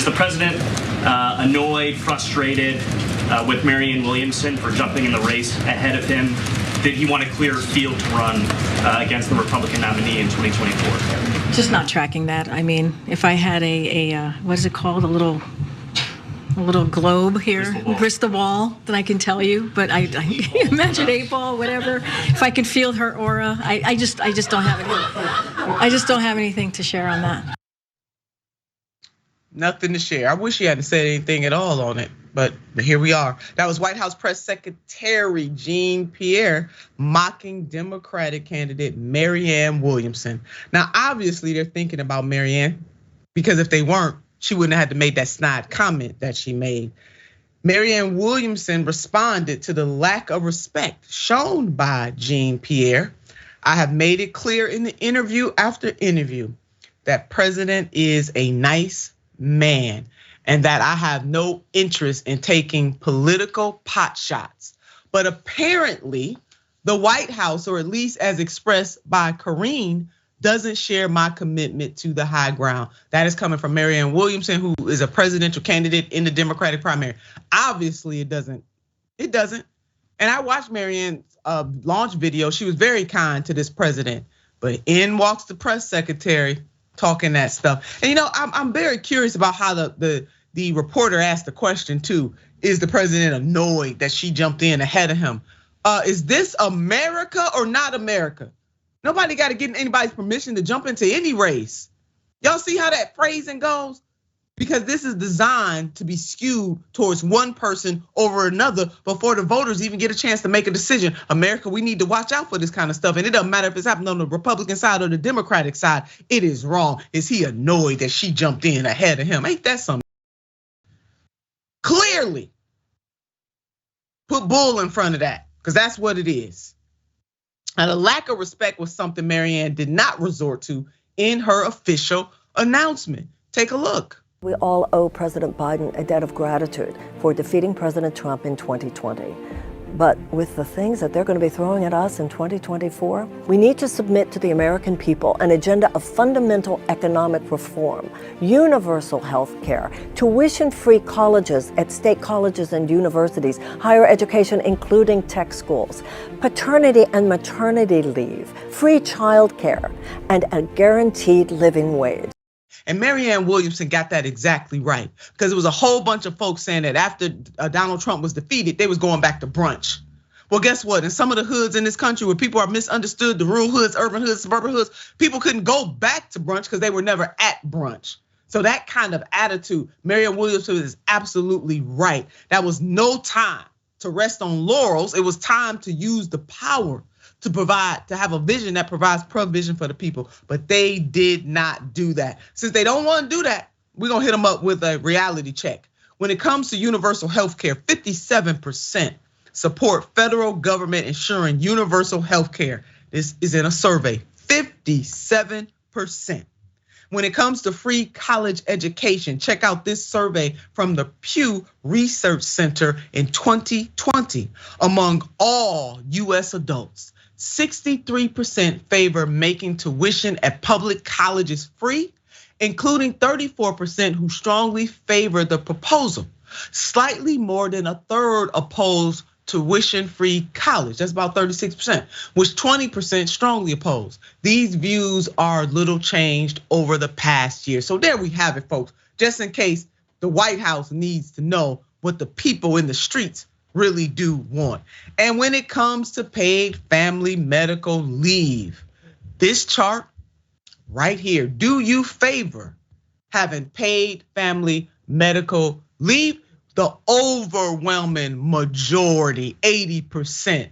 Is the president annoyed, frustrated with Marianne Williamson for jumping in the race ahead of him? Did he want a clearer field to run against the Republican nominee in 2024? Just not tracking that. I mean, if I had a what is it called? A little globe here, crystal ball, then I can tell you. But I imagine 8-ball, whatever. If I could feel her aura, I just don't have it. I just don't have anything to share on that. Nothing to share. I wish he hadn't said anything at all on it, but here we are. That was White House Press Secretary Jean-Pierre mocking Democratic candidate Marianne Williamson. Now, obviously, they're thinking about Marianne, because if they weren't, she wouldn't have had to make that snide comment that she made. Marianne Williamson responded to the lack of respect shown by Jean-Pierre. I have made it clear in the interview after interview that President is a nice man and that I have no interest in taking political pot shots. But apparently the White House, or at least as expressed by Karine, doesn't share my commitment to the high ground. That is coming from Marianne Williamson, who is a presidential candidate in the Democratic primary. Obviously it doesn't. It doesn't. And I watched Marianne's launch video. She was very kind to this president, but in walks the press secretary talking that stuff. And I'm very curious about how the reporter asked the question too. Is the president annoyed that she jumped in ahead of him? Is this America or not America? Nobody got to get anybody's permission to jump into any race. Y'all see how that phrasing goes? Because this is designed to be skewed towards one person over another before the voters even get a chance to make a decision. America, we need to watch out for this kind of stuff. And it doesn't matter if it's happening on the Republican side or the Democratic side. It is wrong. Is he annoyed that she jumped in ahead of him? Ain't that something? Clearly, put bull in front of that, because that's what it is. And a lack of respect was something Marianne did not resort to in her official announcement. Take a look. We all owe President Biden a debt of gratitude for defeating President Trump in 2020. But with the things that they're going to be throwing at us in 2024, we need to submit to the American people an agenda of fundamental economic reform, universal health care, tuition-free colleges at state colleges and universities, higher education including tech schools, paternity and maternity leave, free child care, and a guaranteed living wage. And Marianne Williamson got that exactly right, because there was a whole bunch of folks saying that after Donald Trump was defeated, they was going back to brunch. Well, guess what? In some of the hoods in this country where people are misunderstood, the rural hoods, urban hoods, suburban hoods, people couldn't go back to brunch because they were never at brunch. So that kind of attitude, Marianne Williamson is absolutely right. That was no time to rest on laurels. It was time to use the power to provide, to have a vision that provides provision for the people. But they did not do that. Since they don't want to do that, we're gonna hit them up with a reality check. When it comes to universal health care, 57% support federal government ensuring universal health care. This is in a survey, 57%. When it comes to free college education, check out this survey from the Pew Research Center in 2020. Among all US adults, 63% favor making tuition at public colleges free, including 34% who strongly favor the proposal. Slightly more than a third oppose tuition-free college. That's about 36%, which 20% strongly oppose. These views are little changed over the past year. So there we have it, folks. Just in case the White House needs to know what the people in the streets really do want. And when it comes to paid family medical leave, this chart right here, do you favor having paid family medical leave? The overwhelming majority, 80%,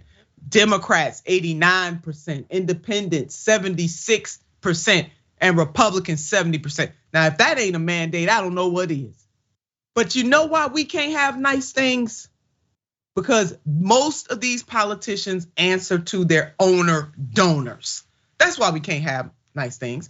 Democrats 89%, Independents 76%, and Republicans 70%. Now, if that ain't a mandate, I don't know what is. But you know why we can't have nice things? Because most of these politicians answer to their owner donors. That's why we can't have nice things.